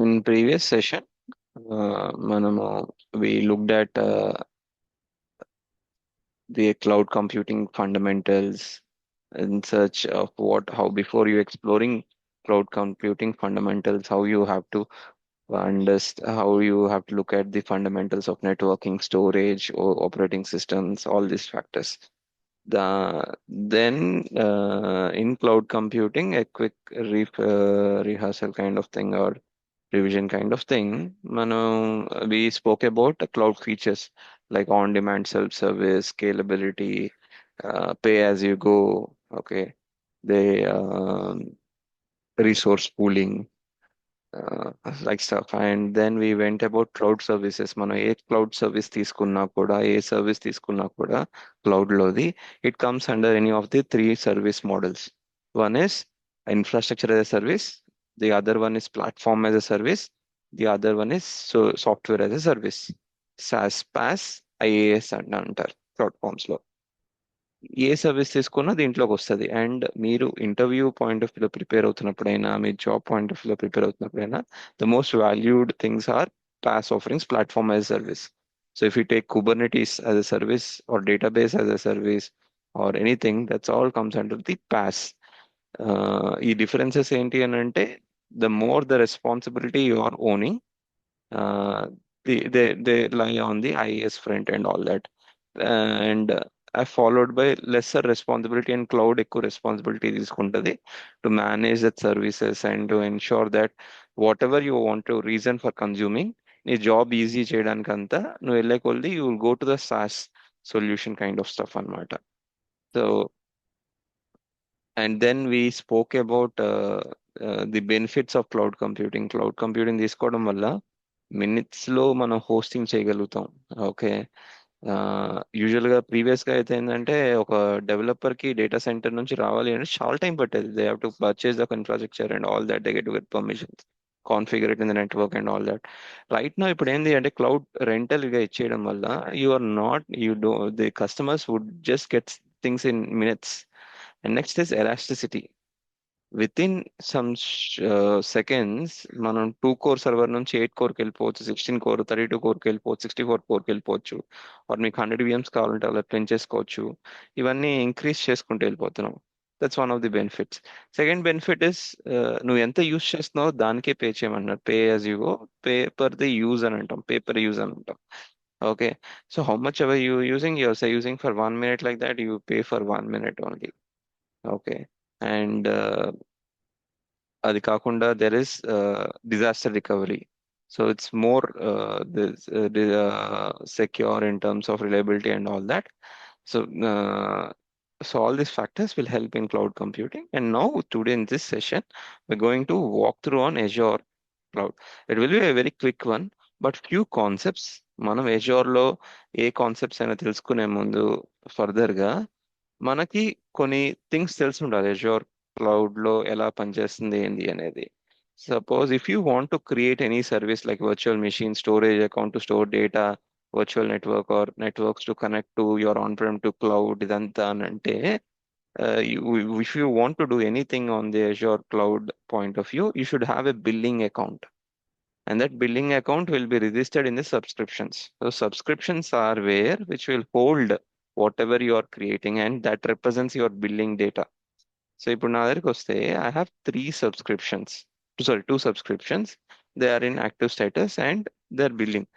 In previous session, మనము we looked at the cloud computing fundamentals in search of how before you exploring cloud computing fundamentals, how you have to understand, how you have to look at the fundamentals of networking, storage, or operating systems, all these factors. Then in cloud computing, a quick rehearsal kind of thing or revision kind of thing. We spoke about the cloud features like on-demand self-service, scalability, pay as you go. Okay, the resource pooling, uh, like stuff. And then we went about cloud services. మనం a cloud service తీసుకున్నా కూడా ఏ service తీసుకున్నా కూడా cloud లోది it comes under any of the three service models. One is infrastructure as a service, the other one is platform as a service, the other one is software as a service. SaaS, PaaS, IaaS అని అంటారు platforms లో. ఏ service తీసుకున్నా దీంట్లోకి వస్తుంది. And మీరు interview point of వ్యూలో prepare అవుతున్నప్పుడైనా మీ జాబ్ పాయింట్ ఆఫ్ వ్యూలో ప్రిపేర్ అవుతున్నప్పుడైనా the most valued things are PaaS offerings, platform as service. So if you take Kubernetes as a service or database as a service or anything, that's all comes under the PaaS. ఈ differences ఏంటి అని అంటే the more the responsibility you are owning, they lie on the IaaS front and all that. And I followed by lesser responsibility and cloud ఎక్కువ responsibility తీసుకుంటది to manage that services and to ensure that whatever you want to reason for consuming, నీ job easy చేయడానికంతా నువ్వు వెళ్ళే కొద్ది you will go to the SaaS solution kind of stuff అన్నమాట. So and then we spoke about the benefits of cloud computing. Cloud computing తీసుకోవడం వల్ల minutes లో మనం hosting చేయగలుగుతాం. ఓకే, యూజువల్ గా ప్రీవియస్ గా అయితే ఏంటంటే ఒక డెవలపర్ కి డేటా సెంటర్ నుంచి రావాలి అంటే చాలా టైం పట్టేది. They have to purchase the infrastructure and all that, they get to get permissions, configure it in the network and all that. Right no ఇప్పుడు ఏంది అంటే క్లౌడ్ రెంటల్ గా ఇచ్చేయడం వల్ల you are not you do the customers would just get things in minutes. And next is elasticity. Within some seconds మనం 2 core server నుంచి 8 కోర్కి వెళ్ళిపోవచ్చు, 16 core, 32 కోర్కి వెళ్ళిపోవచ్చు, 64 కోర్కి వెళ్ళిపోవచ్చు. ఆర్ మీకు 100 VMs కావాలంటే అలా పెంచేసుకోవచ్చు. ఇవన్నీ ఇంక్రీజ్ చేసుకుంటూ వెళ్ళిపోతున్నాం. That's one of the benefits. Second benefit is నువ్వు ఎంత యూస్ చేస్తున్నావో దానికే పే చేయమన్నారు. Pay as you go, pay per the use అని అంటాం, పే పర్ యూజ్ అని అంటాం. Okay, so how much ever you using, you're using for 1 minute like that, you pay for 1 minute only. Okay, and అది కాకుండా there is disaster recovery. So it's more secure in terms of reliability and all that. So so all these factors will help in cloud computing. And now today in this session, we're going to walk through on Azure cloud. It will be a very quick one, but few concepts. మనం Azure లో ఏ concepts అయినా తెలుసుకునే ముందు further గా మనకి కొన్ని things తెలిసి ఉండాలి అజ్యూర్ క్లౌడ్ లో ఎలా పనిచేస్తుంది ఏంది అనేది. Suppose if you want to create any service like virtual machine, storage account to store data, virtual network or networks to connect to your on prem to cloud, ఇదంతా అని అంటే if you want to do anything on the Azure cloud point of view, you should have a billing account. And that billing account will be registered in the subscriptions. So subscriptions are where which will hold whatever you are creating, and that represents your billing data. సో ఇప్పుడు నా దగ్గరికి వస్తే I have 3 subscriptions, sorry 2 subscriptions. They are in active status and they are billing.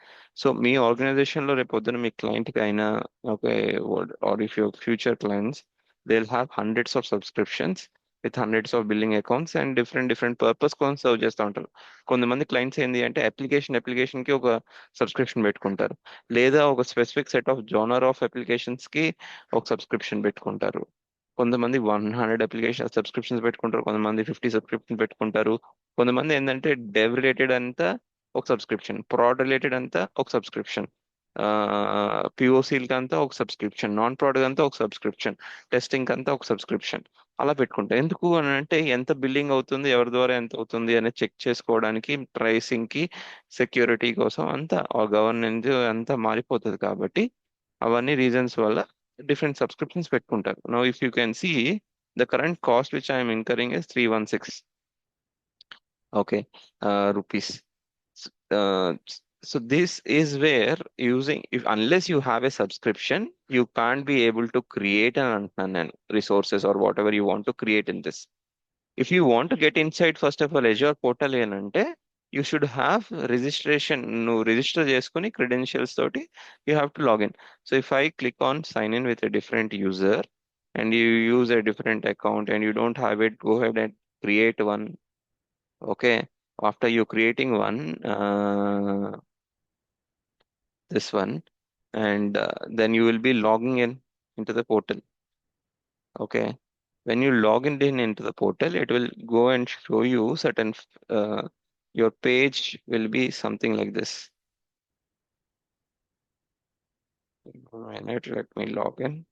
So మీ ఆర్గనైజేషన్లో రేపు పొద్దున మీ క్లయింట్కి అయినా, okay, or if your future clients, they will have hundreds of subscriptions with hundreds of billing accounts and different different purpose కోసం serve చేస్తూ ఉంటారు. కొంతమంది క్లయింట్స్ ఏంటి అంటే అప్లికేషన్కి ఒక సబ్స్క్రిప్షన్ పెట్టుకుంటారు, లేదా ఒక specific set of genre of అప్లికేషన్స్కి ఒక సబ్స్క్రిప్షన్ పెట్టుకుంటారు. కొంతమంది 100 అప్లికేషన్ సబ్స్క్రిప్షన్స్ పెట్టుకుంటారు, కొంతమంది 50 సబ్స్క్రిప్షన్ పెట్టుకుంటారు. కొంతమంది ఏంటంటే డెవ్ రిలేటెడ్ అంతా ఒక సబ్స్క్రిప్షన్, ప్రాడ్ రిలేటెడ్ అంతా ఒక సబ్స్క్రిప్షన్, పిఓసీలకి అంతా ఒక సబ్స్క్రిప్షన్, నాన్ ప్రాడ్ అంతా ఒక సబ్స్క్రిప్షన్, టెస్టింగ్ అంతా ఒక సబ్స్క్రిప్షన్. అలా పెట్టుకుంటారు. ఎందుకు అని అంటే ఎంత బిల్లింగ్ అవుతుంది, ఎవరి ద్వారా ఎంత అవుతుంది అనేది చెక్ చేసుకోవడానికి, ప్రైసింగ్ కి, సెక్యూరిటీ కోసం అంతా గవర్నెన్స్ అంతా మారిపోతుంది కాబట్టి అవన్నీ రీజన్స్ వల్ల డిఫరెంట్ సబ్స్క్రిప్షన్స్ పెట్టుకుంటారు. Now if you can see the current cost which I'm incurring is 316, okay, rupees. So this is where using, if unless you have a subscription, you can't be able to create an resources or whatever you want to create in this. If you want to get inside, first of all, Azure portal ఏంటంటే you should have registration. నువ్వు register చేసుకుని credentials తోటి you have to log in. So if I click on sign in with a different user and you use a different account and you don't have it, go ahead and create one. Okay. After you creating one, this one, and then you will be logging in into the portal. Okay. When you log in into the portal, it will go and show you certain, your page will be something like this. Why not? Let me log in.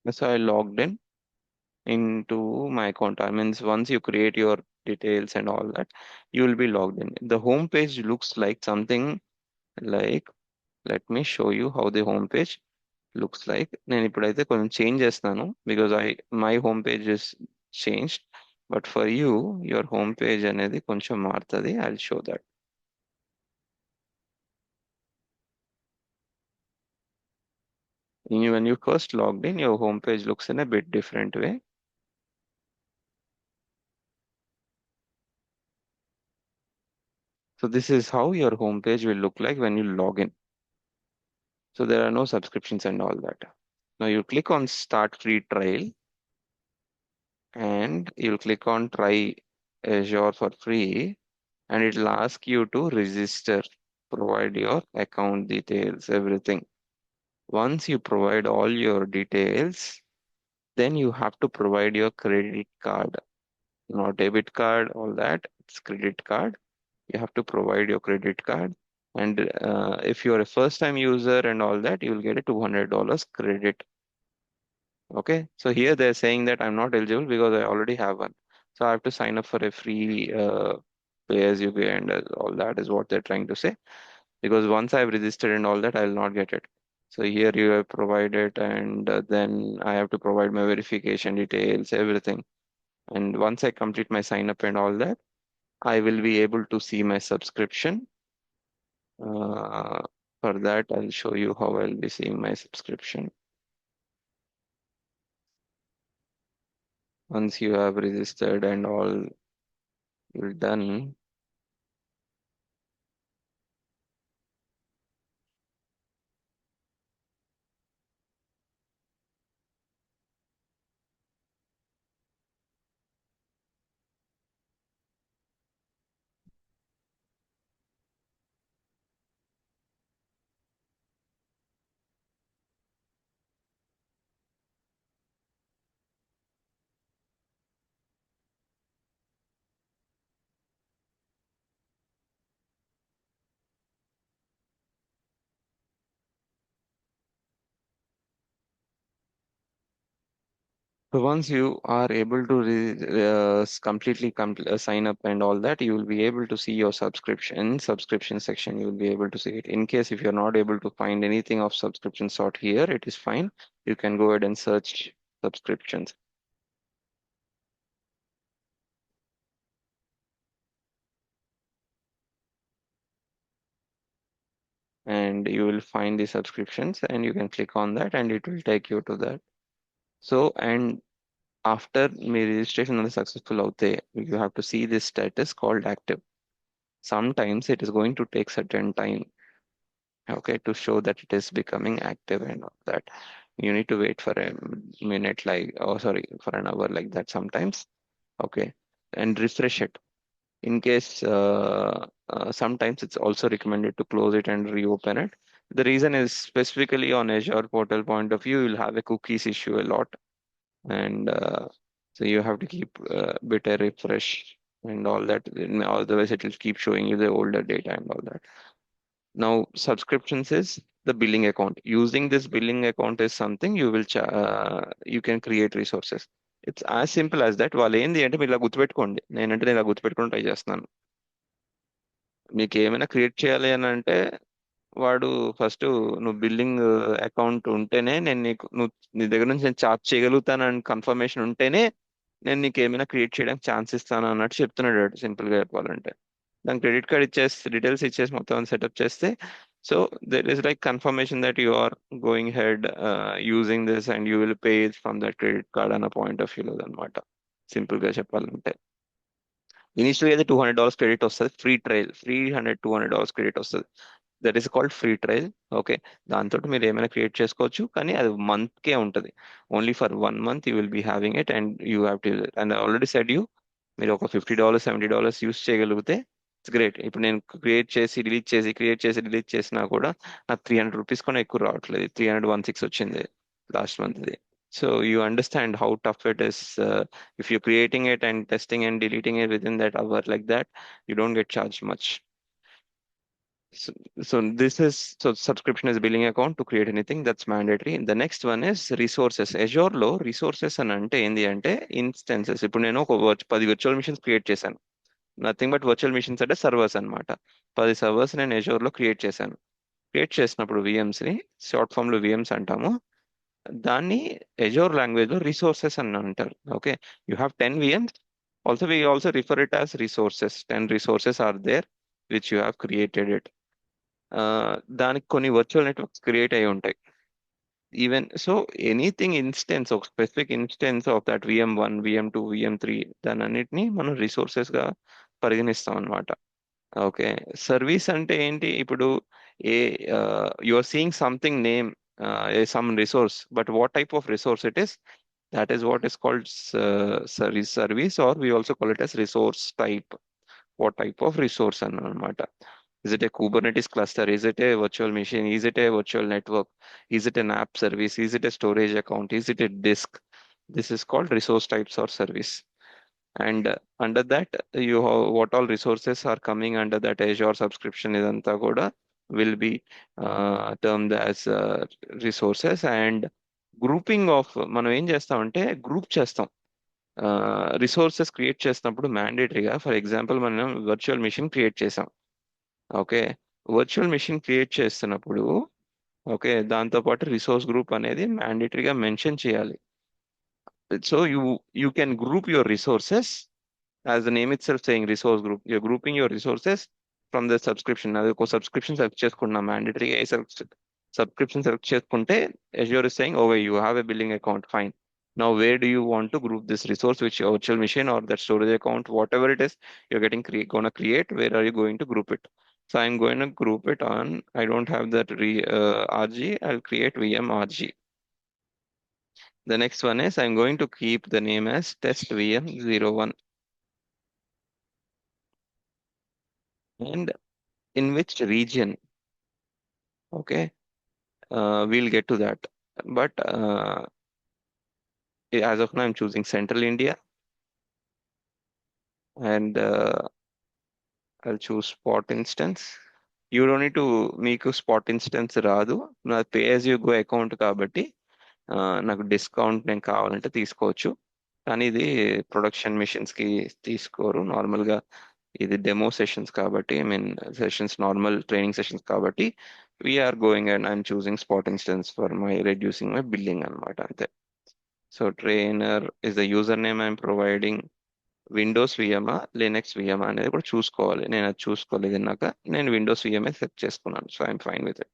So I logged in into my account. I mean, once you create your details and all that, you will be logged in. The home page looks like something like, let me show you how the home page looks like. నేను ఇప్పుడైతే కొంచెం change చేస్తాను because my home page is changed. But for you, your home page అనేది కొంచెం మారుతుంది. I'll show that. When you first logged in, your home page looks in a bit different way. So this is how your home page will look like when you log in. So there are no subscriptions and all that. Now you click on start free trial and you'll click on try Azure for free, and it'll ask you to register, provide your account details, everything. Once you provide all your details, then you have to provide your credit card, not debit card, all that. It's credit card. You have to provide your credit card. And if you're a first time user and all that, you will get a $200 credit. Okay. So here they're saying that I'm not eligible because I already have one. So I have to sign up for a free pay as you go, and all that is what they're trying to say. Because once I've registered and all that, I'll not get it. So here you have provided, and then I have to provide my verification details, everything. And once I complete my sign up and all that, I will be able to see my subscription. Uh, for that, I'll show you how I'll be seeing my subscription. Once you have registered and all you're done, so once you are able to completely sign up and all that, you will be able to see your subscription. In subscription section, you will be able to see it. In case if you're not able to find anything of subscription sort here, it is fine. You can go ahead and search subscriptions. And you will find the subscriptions and you can click on that and it will take you to that. So, and after my registration is successful out there, you have to see this status called active. Sometimes it is going to take certain time, okay, to show that it is becoming active and all that. You need to wait for a minute, like, oh, sorry, for an hour like that sometimes. Okay, and refresh it. In case sometimes it's also recommended to close it and reopen it. The reason is specifically on Azure portal point of view, you'll have a cookies issue a lot, and so you have to keep bit a refresh and all that. Otherwise, it will keep showing you the older data and all that. Now, subscriptions is the billing account. Using this billing account is something you can create resources. It's as simple as that. వాళ్ళు ఏంది అంటే మీరు ఇలా గుర్తుపెట్టుకోండి. నేను ఇలా గుర్తుపెట్టుకొని try చేస్తున్నాను. మీకు ఏమైనా క్రియేట్ చేయాలి అని అంటే వాడు ఫస్ట్ నువ్వు బిల్లింగ్ అకౌంట్ ఉంటేనే నేను నీ దగ్గర నుంచి నేను చార్జ్ చేయగలుగుతానని కన్ఫర్మేషన్ ఉంటేనే నేను నీకు ఏమైనా క్రియేట్ చేయడానికి ఛాన్స్ ఇస్తాను అన్నట్టు చెప్తున్నాడు సింపుల్ గా చెప్పాలంటే. దాని క్రెడిట్ కార్డ్ ఇచ్చేసి డీటెయిల్స్ ఇచ్చేసి మొత్తం సెటప్ చేస్తే so there is like confirmation that you are going head using this and you will pay from that credit card అన్న పాయింట్ ఆఫ్ వ్యూలో అనమాట. సింపుల్ గా చెప్పాలంటే ఇనిషియల్ అయితే $200 క్రెడిట్ వస్తుంది, ఫ్రీ ట్రయల్, ఫ్రీ $200 క్రెడిట్ వస్తుంది. That is called free trial. Okay, దాంతో మీరు ఏమైనా క్రియేట్ చేసుకోవచ్చు, కానీ అది మంత్కే ఉంటుంది. Only for 1 month you will be having it and you have to. And already said you, మీరు ఒక $50 $70 యూస్ చేయగలిగితే ఇట్స్ గ్రేట్. ఇప్పుడు నేను క్రియేట్ చేసి రిలీజ్ చేసినా కూడా నాకు $300 కన్నా ఎక్కువ రావట్లేదు. 316 వచ్చింది లాస్ట్ మంత్ది. So you understand how tough it is. If you're creating it and testing and deleting it within that hour like that, you don't get charged much. So, so subscription is billing account to create anything that's mandatory. The next one is resources. Azure లో resources అని అంటే ఏంటి అంటే instances. ఇప్పుడు నేను ఒక 10 virtual machines create చేశాను. Nothing but virtual machines అంటే సర్వర్స్ అన్నమాట. 10 సర్వర్స్ నేను Azure లో క్రియేట్ చేశాను. క్రియేట్ చేసినప్పుడు VMs ని షార్ట్ ఫామ్ లో VMs అంటాము. దాన్ని Azure లాంగ్వేజ్ లో రిసోర్సెస్ అని అంటారు. Okay, you have 10 VMs. Also, we also refer it as resources. 10 resources are there which you have created it. దానికి కొన్ని వర్చువల్ నెట్వర్క్స్ క్రియేట్ అయి ఉంటాయి. ఈవెన్ సో ఎనీథింగ్ ఇన్స్టెన్స్, ఒక specific instance of that VM1 VM2 VM3, దాని అన్నిటిని మనం resources గా పరిగణిస్తాం అనమాట. ఓకే, సర్వీస్ అంటే ఏంటి? ఇప్పుడు ఏ you are seeing something name some resource, but what type of resource it is, that is what is called service, or we also call it as resource type. What type of resource అన్నమాట. Is it a Kubernetes cluster? Is it a virtual machine? Is it a virtual network? Is it an app service? Is it a storage account? Is it a disk? This is called resource types or service. And under that, you have what all resources are coming under that Azure subscription ఇదంతా కూడా will be termed as resources. And grouping of మనం ఏం చేస్తామంటే group చేస్తాం. Resources create చేసినప్పుడు మ్యాండేటరీగా, for example మనం virtual machine create చేసాం. Okay, virtual machine create చేస్తున్నప్పుడు ఓకే దాంతో పాటు రిసోర్స్ గ్రూప్ అనేది మ్యాండేటరీగా మెన్షన్ చేయాలి. So you can group your resources as the name itself saying resource group. You're grouping your resources from the subscription. అది ఒక subscription select చేసుకున్నా mandatory subscription select చేసుకుంటే Azure is saying, oh you have a billing account, fine. Now where do you want to group this resource, which your virtual machine or that storage account, whatever it is you're gonna create, where are you going to group it? So I'm going to group it on, I don't have that RG, I'll create VM RG. The next one is I'm going to keep the name as test VM01. And in which region? Okay, we'll get to that. But as of now, I'm choosing Central India, and I'll choose spot instance. You don't need to మీకు spot instance రాదు, నా pay as you go account కాబట్టి నాకు discount నేను కావాలంటే తీసుకోవచ్చు. కానీ ఇది ప్రొడక్షన్ మిషన్స్ కి తీసుకోరు నార్మల్గా. ఇది డెమో సెషన్స్ కాబట్టి, I mean sessions, normal training sessions కాబట్టి we're going and I'm choosing spot instance for my reducing my billing అనమాట, అంతే. So trainer is the user name I'm providing. Windows విఎమా Linux విఎమా అనేది కూడా చూసుకోవాలి. నేను అది చూసుకోలేదు ఇందాక. నేను విండోస్ విఎంఏ సెలెక్ట్ చేసుకున్నాను, so I'm fine with it.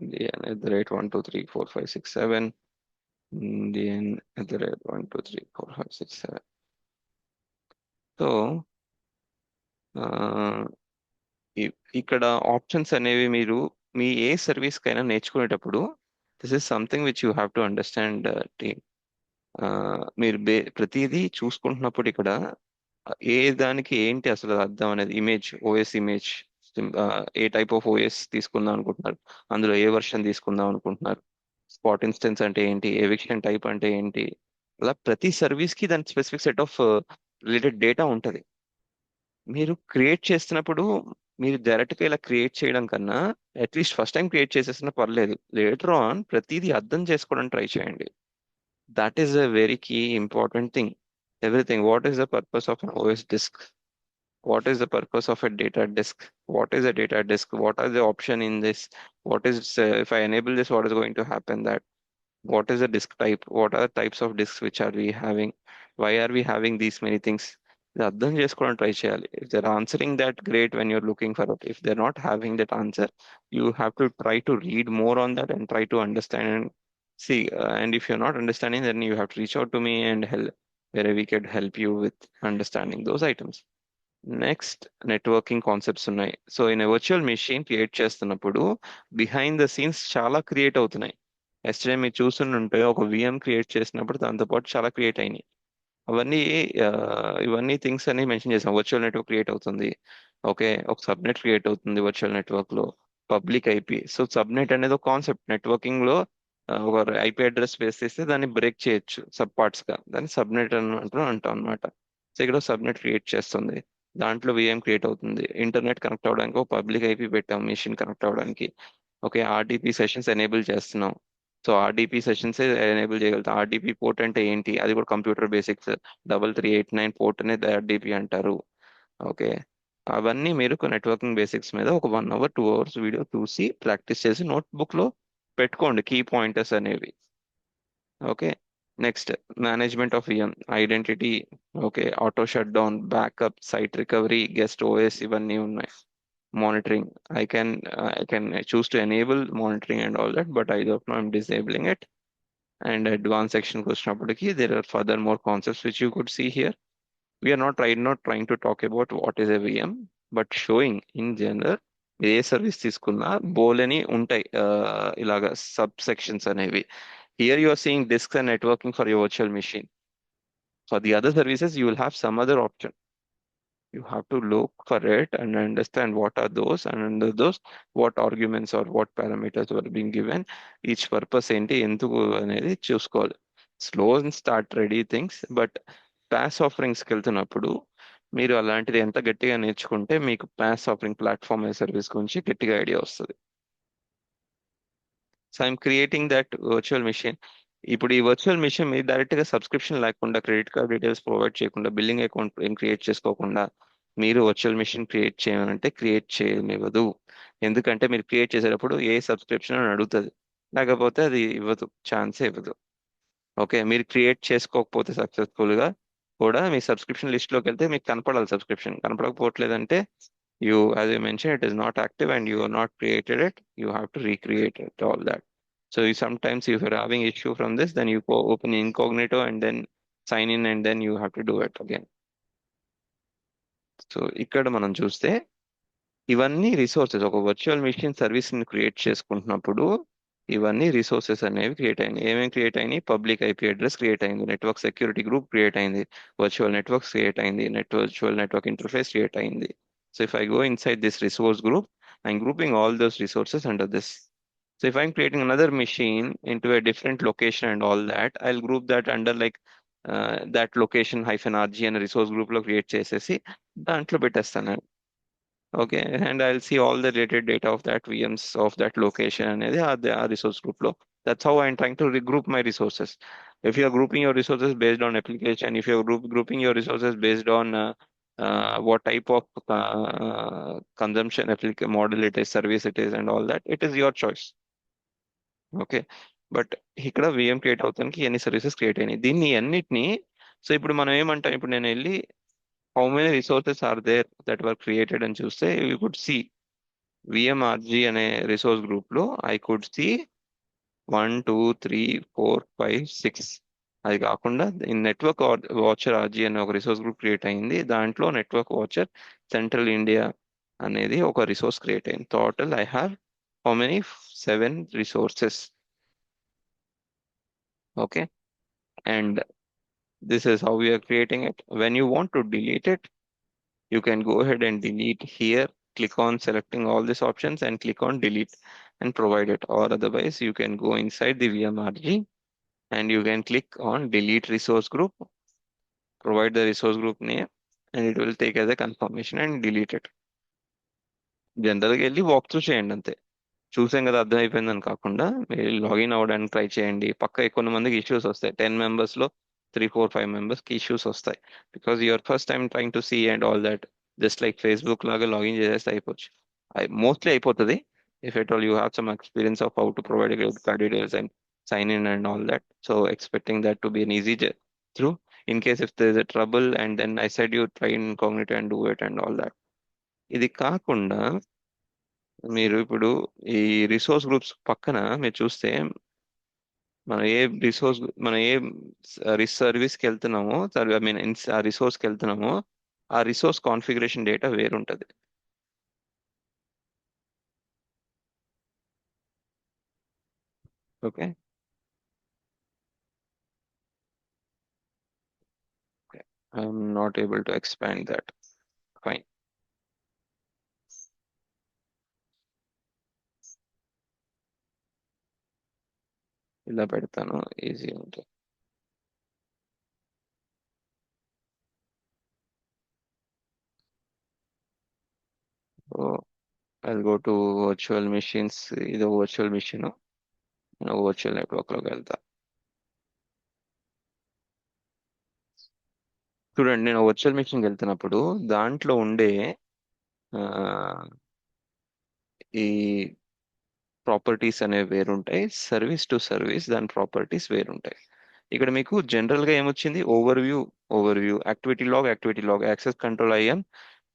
Indian@1234567. Indian@1234567. So ఇక్కడ ఆప్షన్స్ అనేవి మీరు మీ ఏ సర్వీస్ కైనా నేర్చుకునేటప్పుడు this is something which you have to understand team. మీరు ప్రతిదీ చూసుకుంటున్నప్పుడు ఇక్కడ ఏ దానికి ఏంటి అసలు అర్థం అనేది, image OS image, A type of OS తీసుకుందాం అనుకుంటున్నారు, అందులో ఏ వర్షన్ తీసుకుందాం అనుకుంటున్నారు, స్పాట్ ఇన్స్టెన్స్ అంటే ఏంటి, ఎవిక్షన్ టైప్ అంటే ఏంటి, అలా ప్రతి సర్వీస్ కి దాని specific set of related data ఉంటుంది. మీరు క్రియేట్ చేస్తున్నప్పుడు మీరు డైరెక్ట్గా ఇలా క్రియేట్ చేయడం కన్నా అట్లీస్ట్ ఫస్ట్ టైం క్రియేట్ చేసేసినా పర్లేదు, లేటర్ ఆన్ ప్రతిదీ అర్థం చేసుకోవడానికి ట్రై చేయండి. That is a very key important thing. Everything, what is the purpose of an OS disk, what is the purpose of a data disk, what is a data disk, what are the option in this, what is if I enable this, what is going to happen, that what is the disk type, what are the types of disks which are we having, why are we having these many things. ఇది అర్థం చేసుకోవడం try చేయాలి. If they're answering that, great. When you're looking for it, if they're not having that answer, you have to try to read more on that and try to understand and see, and if you're not understanding, then you have to reach out to me and help, where we could help you with understanding those items. Next, networking concepts ఉన్నాయి. So in virtual machine create చేస్తున్నప్పుడు behind the scenes చాలా create అవుతున్నాయి. Yesterday మీరు చూస్తుంటే ఒక VM create చేసినప్పుడు దాంతో పాటు చాలా క్రియేట్ అయినాయి. అవన్నీ ఆ, ఇవన్నీ థింగ్స్ అన్ని మెన్షన్ చేసాం. వర్చువల్ నెట్వర్క్ క్రియేట్ అవుతుంది. ఓకే, ఒక సబ్నెట్ క్రియేట్ అవుతుంది వర్చువల్ నెట్వర్క్ లో. Public IP. సో సబ్నెట్ అనేది ఒక కాన్సెప్ట్ నెట్వర్కింగ్ లో. ఒక ఐపీ అడ్రస్ బేస్ చేస్తే దాన్ని బ్రేక్ చేయొచ్చు సబ్ పార్ట్స్ గా, దాన్ని సబ్నెట్ అని అంటాం అనమాట. సో ఇక్కడ సబ్నెట్ క్రియేట్ చేస్తుంది. దాంట్లో విఎం క్రియేట్ అవుతుంది. ఇంటర్నెట్ కనెక్ట్ అవ్వడానికి ఒక పబ్లిక్ ఐపీ పెట్టాం మెషిన్ కనెక్ట్ అవ్వడానికి. ఓకే, ఆర్డిపి సెషన్స్ ఎనేబుల్ చేస్తున్నాం. సో ఆర్డిపి సెషన్స్ ఎనేబుల్ చేయగలుగుతాం. ఆర్డిపి పోర్ట్ అంటే ఏంటి, అది కూడా కంప్యూటర్ బేసిక్స్. 3389 పోర్ట్ అనేది ఆర్డిపి అంటారు. ఓకే, అవన్నీ మీరు నెట్వర్కింగ్ బేసిక్స్ మీద ఒక 1 అవర్ 2 అవర్స్ వీడియో చూసి ప్రాక్టీస్ చేసి నోట్బుక్ లో పెట్టుకోండి కీ పాయింటర్స్ అనేవి. Okay, next, management of VM, identity, okay, auto shut down, backup, site recovery, guest OS, ఇవన్నీ ఉన్నాయి. Monitoring, I can choose to enable monitoring and all that, but I don't know, I'm disabling it. And advanced section వచ్చినప్పటికీ there are further more concepts which you could see here. We are not trying to talk about what is a VM, but showing in general ఏ service తీసుకున్నా బోలని ఉంటాయి, ఇలాగ sub sections అనేవి. Here you are seeing disk and networking for your virtual machine. For the other services you will have some other option. You have to look for it and understand what are those, and under those what arguments or what parameters were being given, each purpose ఏంటి ఎందుకు అనేది చూసుకోవాలి. Slow and start ready things, but PaaS ఆఫరింగ్స్కి వెళ్తున్నప్పుడు మీరు అలాంటిది ఎంత గట్టిగా నేర్చుకుంటే మీకు ప్యాస్ ఆఫరింగ్ ప్లాట్ఫామ్ ఏ సర్వీస్ గురించి గట్టిగా ఐడియా వస్తుంది. So I'm creating that virtual machine. ఇప్పుడు ఈ వర్చువల్ మెషిన్ మీరు డైరెక్ట్ గా సబ్స్క్రిప్షన్ లేకుండా, క్రెడిట్ కార్డ్ డీటెయిల్స్ ప్రొవైడ్ చేయకుండా, బిల్లింగ్ అకౌంట్ ఏం క్రియేట్ చేసుకోకుండా మీరు వర్చువల్ మెషిన్ క్రియేట్ చేయమంటే క్రియేట్ చేయనివ్వదు. ఎందుకంటే మీరు క్రియేట్ చేసేటప్పుడు ఏ సబ్స్క్రిప్షన్ అని అడుగుతుంది, లేకపోతే అది ఇవ్వదు, ఛాన్సే ఇవ్వదు. ఓకే, మీరు క్రియేట్ చేసుకోకపోతే సక్సెస్ఫుల్ గా కూడా మీ సబ్స్క్రిప్షన్ లిస్ట్ లోకి వెళ్తే మీకు కనపడాలి. సబ్స్క్రిప్షన్ కనపడకపోవట్లేదంటే as you mentioned, it is not active and you are not created it. You have to recreate it, all that. So sometimes if you're having issue from this, then you go open incognito and then sign in and then you have to do it again. So ఇక్కడ మనం చూస్తే ఇవన్నీ resources, ఒక virtual machine service ని create చేసుకుంటున్నప్పుడు ఇవన్నీ resources అనేవి create అయినాయి. ఏమేమి క్రియేట్ అయినాయి? పబ్లిక్ ఐపీ అడ్రస్ క్రియేట్ అయింది, నెట్వర్క్ సెక్యూరిటీ గ్రూప్ క్రియేట్ అయింది, వర్చువల్ నెట్వర్క్స్ క్రియేట్ అయింది, వర్చువల్ నెట్వర్క్ ఇంటర్ఫేస్ క్రియేట్ అయింది. So if I go inside this resource group, I'm grouping all those resources under this. So if I'm creating another machine into a different location and all that, I'll group that under like that location -rg and resource group లో create చేసేసి దాంట్లో పెట్టేస్తాను. Okay, and I will see all the related data of that VMs of that location అనేది ఆ resource group లో. That's how I'm trying to regroup my resources. If you're grouping your resources based on application, if you're grouping your resources based on what type of consumption model it is, service it is, and all that, it is your choice. Okay, but ఇక్కడ VM create అవుతానికి ఎన్ని services create అయినాయి, దీన్ని అన్నిటినీ. So ఇప్పుడు మనం ఏమంటాం, ఇప్పుడు నేను వెళ్ళి how many resources are there that were created అని చూస్తే యూ కుడ్ సి విఎంఆర్జీ అనే రిసోర్స్ గ్రూప్ లో ఐ కుడ్ సి 1 2 3 4 5 6. అది కాకుండా ఈ నెట్వర్క్ వాచర్ ఆర్జీ అనే ఒక రిసోర్స్ గ్రూప్ క్రియేట్ అయింది. దాంట్లో నెట్వర్క్ వాచర్ సెంట్రల్ ఇండియా అనేది ఒక రిసోర్స్ క్రియేట్ అయింది. Total I have how many 7 resources. Okay, and this is how we are creating it. When you want to delete it, you can go ahead and delete here. Click on selecting all these options and click on delete and provide it. Or otherwise, you can go inside the VMRG and you can click on delete resource group, provide the resource group name, and it will take as a confirmation and delete it. జనరల్గా వెళ్ళి walk through చేయండి అంతే. చూసాం కదా అర్థం అయిపోయిందని కాకుండా మీరు లాగిన్ అవ్వడానికి ట్రై చేయండి. పక్క కొన్ని మందికి ఇష్యూస్ వస్తాయి. 10 మెంబర్స్ లో 3 4 5 మెంబర్స్ కి ఇష్యూస్ వస్తాయి. Because your first time trying to see and all that. Just like Facebook లాగా లాగిన్ చేసేస్తే అయిపోవచ్చు. మోస్ట్లీ అయిపోతుంది. If at all you have some experience of how to provide card details and sign in and all that. So expecting that to be an easy through. In case if there is a trouble and then I said you try incognito and do it and all that. ఇది కాకుండా మీరు ఇప్పుడు ఈ resource groups పక్కన మీరు చూస్తే మనం ఏ resource మనం ఏ సర్వీస్కి వెళ్తున్నామో ఐ మీన్ ఆ రిసోర్స్కి వెళ్తున్నామో ఆ రిసోర్స్ కాన్ఫిగరేషన్ డేటా వేరుంటది. Okay. I'm not able to expand that. Fine. ఇలా పెడతాను. ఈజీ ఉంటుంది. So I go to virtual machines. ఇది వర్చువల్ మిషన్. నేను వర్చువల్ నెట్వర్క్లోకి వెళ్తా. చూడండి, నేను వర్చువల్ మిషన్కి వెళ్తున్నప్పుడు దాంట్లో ఉండే ఆ, ఈ ప్రాపర్టీస్ అనేవి వేరుంటాయి. సర్వీస్ టు సర్వీస్ దాని ప్రాపర్టీస్ వేరుంటాయి. ఇక్కడ మీకు జనరల్ గా ఏమొచ్చింది? Overview activity log access control IAM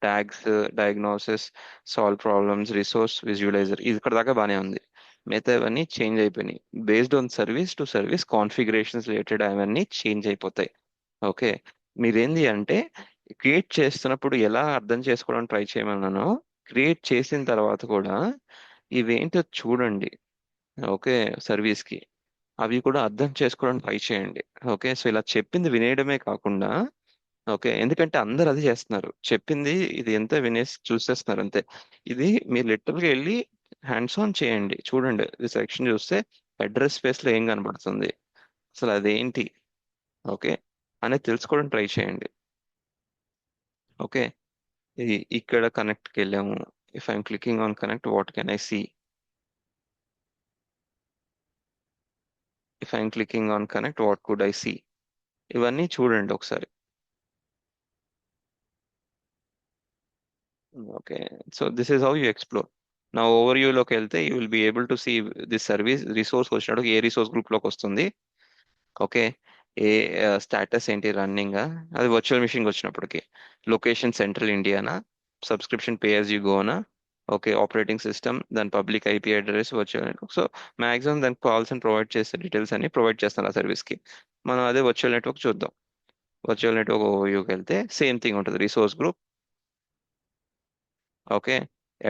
tags, diagnosis, solve problems, resource visualizer. ఇది ఇక్కడ దాకా బానే ఉంది. మిగతా ఇవన్నీ చేంజ్ అయిపోయినాయి. Based on service to service configurations related అవన్నీ చేంజ్ అయిపోతాయి. ఓకే. మీరేంది అంటే క్రియేట్ చేస్తున్నప్పుడు ఎలా అర్థం చేసుకోవడానికి ట్రై చేయమన్నానో, క్రియేట్ చేసిన తర్వాత కూడా ఇవేంటో చూడండి. ఓకే. సర్వీస్ కి అవి కూడా అర్థం చేసుకోవడానికి ట్రై చేయండి. ఓకే. సో ఇలా చెప్పింది వినేయడమే కాకుండా, ఓకే, ఎందుకంటే అందరు అది చేస్తున్నారు. చెప్పింది ఇది ఎంత వినేసి చూసేస్తున్నారు అంతే. ఇది మీరు లిటరల్ గా వెళ్ళి హ్యాండ్స్ ఆన్ చేయండి. చూడండి, ఈ సెక్షన్ చూస్తే అడ్రస్ స్పేస్ లో ఏం కనబడుతుంది, అసలు అదేంటి, ఓకే, అనేది తెలుసుకోవడం ట్రై చేయండి. ఓకే. ఇది ఇక్కడ కనెక్ట్కి వెళ్ళాము. If I'm clicking on connect, what can I see? If I'm clicking on connect, what could I see? ఇవన్నీ చూడండి ఒకసారి. Okay. So this is how you explore. నా ఓవర్ లోకి వెళ్తే you will be able to see this service. Resource వచ్చినప్పుడు ఏ resource group లోకి వస్తుంది, ఓకే, ఏ స్టాటస్ ఏంటి, రన్నింగ్, అది వర్చువల్ మిషన్కి వచ్చినప్పటికి లొకేషన్ సెంట్రల్ ఇండియానా, సబ్స్క్రిప్షన్ పే యాజ్ యూ గోనా, ఓకే, ఆపరేటింగ్ సిస్టమ్, దాని public IP address, virtual network. So maximum దానికి కావాల్సిన ప్రొవైడ్ చేసే డీటెయిల్స్ అన్ని ప్రొవైడ్ చేస్తాను ఆ సర్వీస్కి. మనం అదే వర్చువల్ నెట్వర్క్ చూద్దాం. వర్చువల్ నెట్వర్క్ ఓవర్వ్యూకి వెళ్తే సేమ్ థింగ్ ఉంటుంది. Resource group, okay,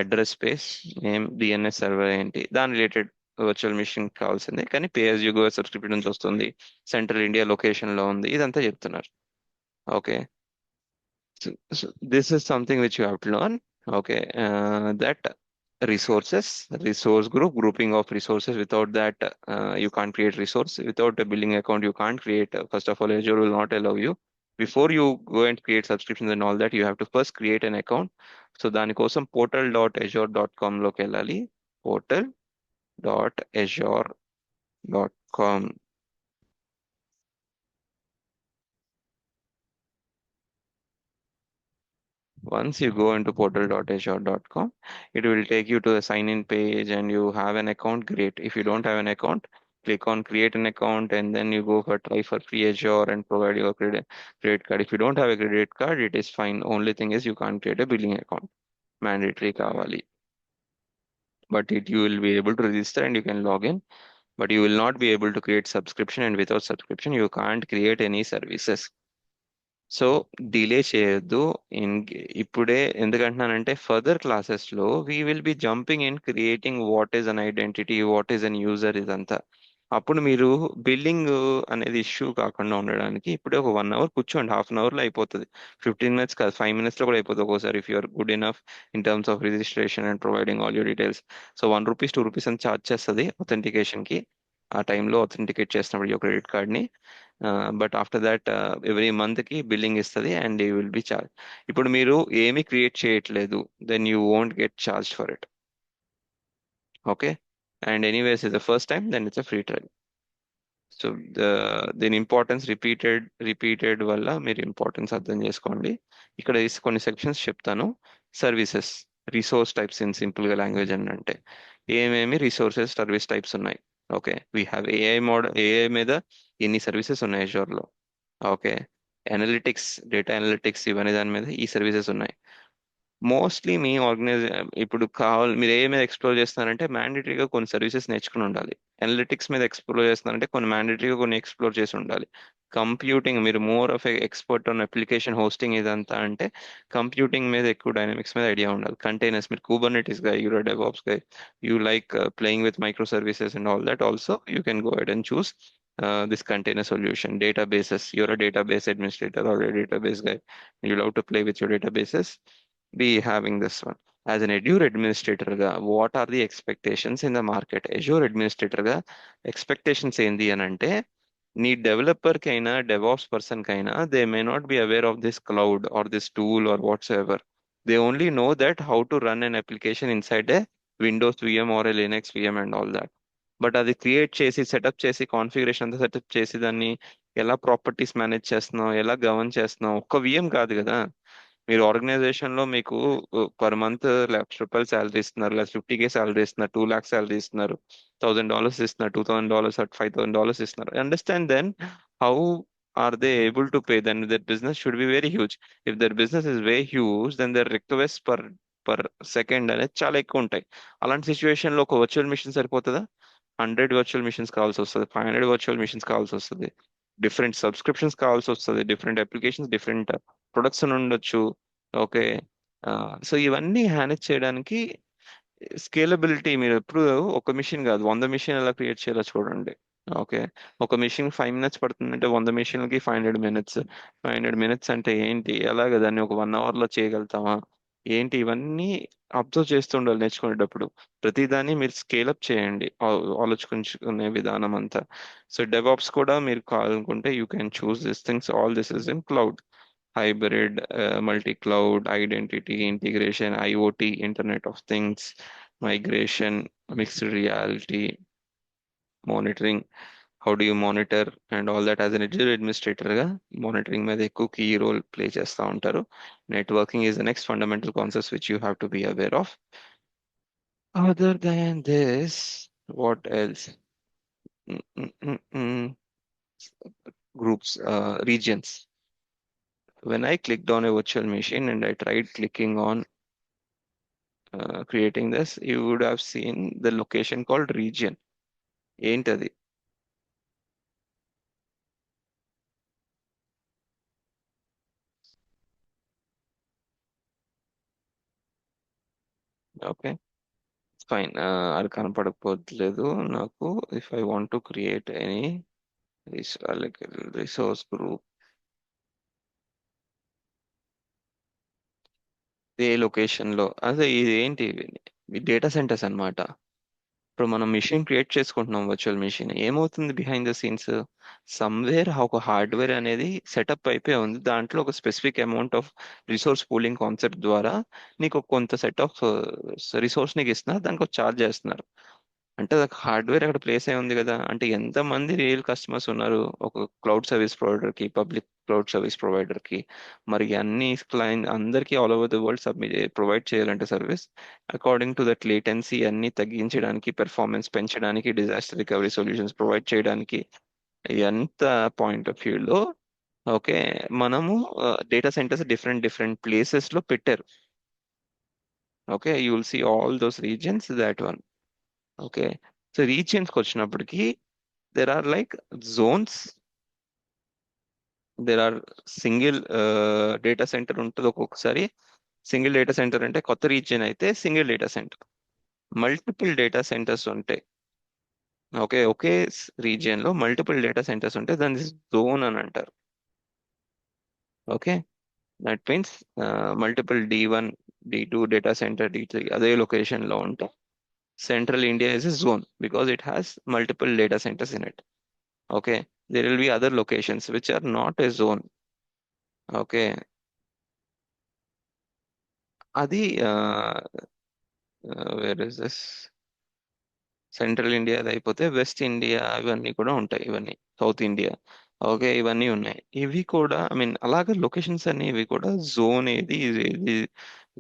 address space, name, DNS server ఏంటి, దాని రిలేటెడ్ వర్చువల్ మిషన్ కావాల్సిందే. కానీ pay as you go subscription నుంచి వస్తుంది, సెంట్రల్ ఇండియా లొకేషన్ లో ఉంది, ఇదంతా చెప్తున్నారు. Okay. So this is something which you have to learn. Okay, that resource group, grouping of resources. Without that, you can't create resource. Without a billing account, you can't create. First of all, Azure will not allow you. Before you go and create subscriptions and all that, you have to first create an account. So దాని కోసం portal.azure.com లోకి వెళ్ళాలి. portal.azure.com. Once you go into portal.azure.com, it will take you to a sign in page and you have an account. Great. If you don't have an account, click on create an account and then you go for try for free Azure and provide your credit card. If you don't have a credit card, it is fine. Only thing is you can't create a billing account. Mandatory kawali. But you will be able to register and you can log in. But you will not be able to create subscription, and without subscription, you can't create any services. So delay చేయొద్దు. In ఇప్పుడే ఎందుకంటున్నానంటే further classes లో we will be jumping in creating what is an identity, what is an user, ఇదంతా. అప్పుడు మీరు building అనేది issue కాకుండా ఉండడానికి ఇప్పుడే ఒక 1 అవర్ కూర్చోండి. హాఫ్ అన్ అవర్ లో అయిపోతుంది. 15 మినిట్స్ కాదు, 5 మినిట్స్ లో కూడా అయిపోతుంది ఒక్కోసారి, if you're good enough in terms of registration and providing all your details. So రూ. 1 2 రూపీస్ అని ఛార్జ్ చేస్తుంది అథెంటికేషన్ కి. ఆ టైంలో అథెంటికేట్ చేసినప్పుడు your క్రెడిట్ కార్డ్ ని. బట్ ఆఫ్టర్ దట్ ఎవ్రీ మంత్కి బిల్లింగ్ ఇస్తుంది and you will be charge. ఇప్పుడు మీరు ఏమి క్రియేట్ చేయట్లేదు, then you won't get charge for it. Okay. And anyways is the first time, then it's a free trial. So దీని importance repeated వల్ల మీరు importance అర్థం చేసుకోండి. ఇక్కడ కొన్ని సెక్షన్స్ చెప్తాను. Services, resource types in simple గా లాంగ్వేజ్ అని అంటే ఏమేమి రిసోర్సెస్ సర్వీస్ టైప్స్ ఉన్నాయి. Okay, we have AI model. AI మీద ఎన్ని సర్వీసెస్ ఉన్నాయి Azure లో. ఓకే, అనలిటిక్స్, డేటా అనలిటిక్స్, ఇవన్నీ దాని మీద ఈ సర్వీసెస్ ఉన్నాయి. మోస్ట్లీ మీ ఆర్గనైజ్ ఇప్పుడు కావాలి మీరు ఏ మీద ఎక్స్ప్లోర్ చేస్తున్నారంటే మ్యాండేటరీగా కొన్ని సర్వీసెస్ నేర్చుకుని ఉండాలి. అనలిటిక్స్ మీద ఎక్స్ప్లోర్ చేస్తున్నారంటే కొన్ని మ్యాండేటరీగా కొన్ని ఎక్స్ప్లోర్ చేసి ఉండాలి. కంప్యూటింగ్ మీరు more of expert on application hosting ఇదంతా అంటే కంప్యూటింగ్ మీద ఎక్కువ డైనమిక్స్ మీద ఐడియా ఉండాలి. కంటైనర్స్, మీరు కూబర్నెటిస్ గా, యూరో డెవాప్స్ గా, you like playing with micro services and all that also you can go ahead and choose this container solution. Databases, you're a database administrator or a database guy, you love to play with your databases, be having this one. As an Azure administrator గా what are the expectations in the market? Azure administrator గా expectations ఏంది అని అంటే, నీ developer కైనా DevOps person కైనా they may not be aware of this cloud or this tool or what's ever. They only know that how to run an application inside a Windows VM or a Linux VM and all that. But అది create చేసి setup చేసి configuration అంతా setup చేసి దాన్ని ఎలా properties manage చేస్తున్నావు, ఎలా govern చేస్తున్నావు, ఒక్క విఎం కాదు కదా. మీరు ఆర్గనైజేషన్ లో మీకు పర్ మంత్ ₹1,00,000 శాలరీ ఇస్తున్నారు, లేదా 50K శాలరీ ఇస్తున్నారు, 2 lakhs శాలరీ ఇస్తున్నారు, $1,000 ఇస్తున్నారు, $2,000 $5,000 ఇస్తున్నారు. Understand then how are they able to pay, then their business should be very huge. If their business is very huge then their request per per second అనేది చాలా ఎక్కువ ఉంటాయి. అలాంటి situation లో ఒక వర్చువల్ మిషన్ సరిపోతుందా? 100 వర్చువల్ మిషన్స్ కావాల్సి వస్తుంది, 500 వర్చువల్ మిషన్స్ కావాల్సి వస్తుంది, డిఫరెంట్ సబ్స్క్రిప్షన్స్ కావాల్సి వస్తుంది, డిఫరెంట్ అప్లికేషన్స్, డిఫరెంట్ ప్రొడక్ట్స్ ఉండొచ్చు. ఓకే. సో ఇవన్నీ మేనేజ్ చేయడానికి స్కేలబిలిటీ, మీరు ఎప్పుడు ఒక మిషన్ కాదు 100 మిషన్ ఎలా క్రియేట్ చేయాలో చూడండి. ఓకే, ఒక మిషన్ 5 minutes పడుతుందంటే 100 మిషన్లకి 500 minutes. 500 minutes అంటే ఏంటి, ఎలాగ దాన్ని ఒక 1 hour లో చేయగలుగుతామా ఏంటి, ఇవన్నీ అబ్జర్వ్ చేస్తుండాలి నేర్చుకునేటప్పుడు. ప్రతిదాన్ని మీరు స్కేలప్ చేయండి, ఆలోచించుకునే విధానం అంతా. సో డెవాప్స్ కూడా మీరు కావాలనుకుంటే you can choose this things, all this is in cloud. Hybrid, multi-cloud, identity integration, IoT, Internet of Things, migration, mixed reality, monitoring. How do you monitor and all that? As an Azure administrator గా monitoring మీద ఎక్కువ key role play చేస్తూ ఉంటారు. Networking is the next fundamental concept which you have to be aware of. Other than this, what else? Mm, mm, mm, mm. Groups, regions. When I clicked on a virtual machine and I tried clicking on creating this, you would have seen the location called region. ఏంటది? Okay, fine. అది కనపడకపోలేదు నాకు. If I want to create any resource group, A location లో, అదే ఇది ఏంటి, data centres అన్నమాట. ఇప్పుడు మనం మిషన్ క్రియేట్ చేసుకుంటున్నాం, వర్చువల్ మిషన్. ఏమవుతుంది బిహైండ్ ద సీన్స్, సమ్వేర్ ఒక హార్డ్వేర్ అనేది సెటప్ అయిపోయి ఉంది, దాంట్లో ఒక specific amount of resource pooling concept ద్వారా నీకు ఒక కొంత సెట్ ఆఫ్ రిసోర్స్ నీకు ఇస్తున్నారు, దానికి ఒక ఛార్జ్ చేస్తున్నారు. అంటే హార్డ్వేర్ అక్కడ ప్లేస్ అయి ఉంది కదా. అంటే ఎంతమంది రియల్ కస్టమర్స్ ఉన్నారు ఒక క్లౌడ్ సర్వీస్ ప్రొవైడర్ కి, పబ్లిక్ క్లౌడ్ సర్వీస్ ప్రొవైడర్ కి. మరి అన్ని క్లయింట్ అందరికీ all over the world submit provide చేయాలంటే service according to that latency అన్ని తగ్గించడానికి, పెర్ఫార్మెన్స్ పెంచడానికి, డిజాస్టర్ రికవరీ సొల్యూషన్స్ ప్రొవైడ్ చేయడానికి, ఎంత పాయింట్ ఆఫ్ వ్యూ లో ఓకే మనము data centres different different places లో పెట్టారు. Okay, you will see all those regions, that one. Okay, so రీజియన్స్కి వచ్చినప్పటికి there are like zones, there are single data centre ఉంటుంది ఒక్కొక్కసారి. సింగిల్ డేటా సెంటర్ అంటే కొత్త రీజియన్ అయితే single data centre. Multiple data centres ఉంటాయి. ఓకే, ఒకే region లో మల్టిపుల్ డేటా సెంటర్స్ ఉంటాయి, దాన్ని జోన్ అని అంటారు. Okay, that means multiple D1, D2 data centre, D3 అదే లొకేషన్ లో ఉంటాయి. Central India is a zone because it has multiple data centres in it. Okay, there will be other locations which are not a zone. Okay, అది where is this central India అయిపోతే west India ఇవన్నీ కూడా ఉంటాయి, ఇవన్నీ south India. Okay, ఇవన్నీ ఉన్నాయి. ఇవి కూడా ఐ మీన్ అలాగే లొకేషన్స్ అన్ని ఇవి కూడా జోన్ ఏది ఇది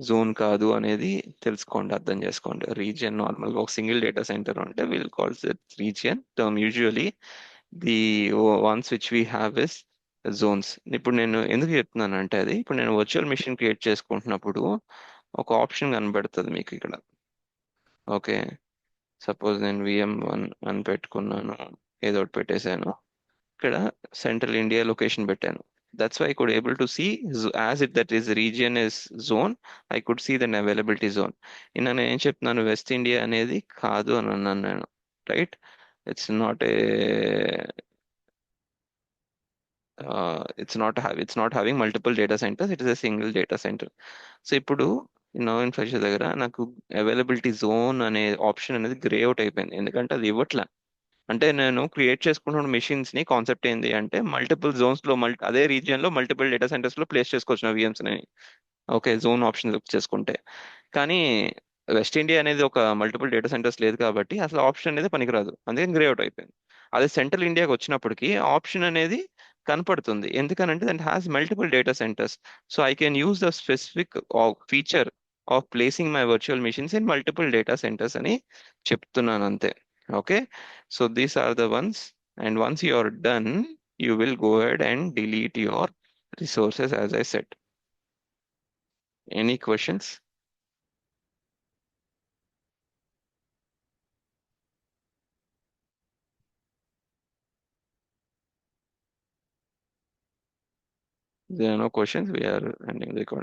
జోన్ కాదు అనేది తెలుసుకోండి, అర్థం చేసుకోండి. రీజియన్ నార్మల్ ఒక సింగిల్ డేటా సెంటర్ ఉంటే will calls it region term usually. The ones which we have is zones. ఇప్పుడు నేను ఎందుకు చెప్తున్నాను అంటే, అది ఇప్పుడు నేను వర్చువల్ మిషన్ క్రియేట్ చేసుకుంటున్నప్పుడు ఒక ఆప్షన్ కనబడుతుంది మీకు ఇక్కడ. ఓకే, సపోజ్ నేను VM1 అని పెట్టుకున్నాను, ఏదో ఒకటి పెట్టేశాను. ఇక్కడ సెంట్రల్ ఇండియా లొకేషన్ పెట్టాను. That's why I could able to see as it that is region is zone. I could see then availability zone. నేను ఏం చెప్తున్నాను, వెస్ట్ ఇండియా అనేది కాదు అని అన్నాను నేను. Right, it's not a it's not having multiple data centers, it is a single data center. So ఇప్పుడు no infrastructure దగ్గర నాకు అవైలబిలిటీ జోన్ అనే ఆప్షన్ అనేది గ్రే అవుట్ అయిపోయింది, ఎందుకంటే అది ఇవ్వట్లే. అంటే నేను క్రియేట్ చేసుకుంటున్న మెషిన్స్ ని కాన్సెప్ట్ ఏంది అంటే, మల్టిపుల్ జోన్స్ లో అదే రీజియన్ లో మల్టిపుల్ డేటా సెంటర్స్ లో ప్లేస్ చేసుకోవచ్చు నా VMs ని. ఓకే, జోన్ ఆప్షన్ చేసుకుంటే. కానీ వెస్ట్ ఇండియా అనేది ఒక మల్టిపుల్ డేటా సెంటర్స్ లేదు కాబట్టి అసలు ఆప్షన్ అనేది పనికిరాదు, అందుకని గ్రే అవుట్ అయిపోయింది. అదే సెంట్రల్ ఇండియాకి వచ్చినప్పటికి ఆప్షన్ అనేది కనపడుతుంది, ఎందుకనంటే that has multiple data centers. So I can use the specific feature of placing my virtual machines in multiple data centers అని చెప్తున్నాను అంతే. Okay, so these are the ones. And once you are done, you will go ahead and delete your resources as I said. Any questions? There are no questions. We are ending the recording.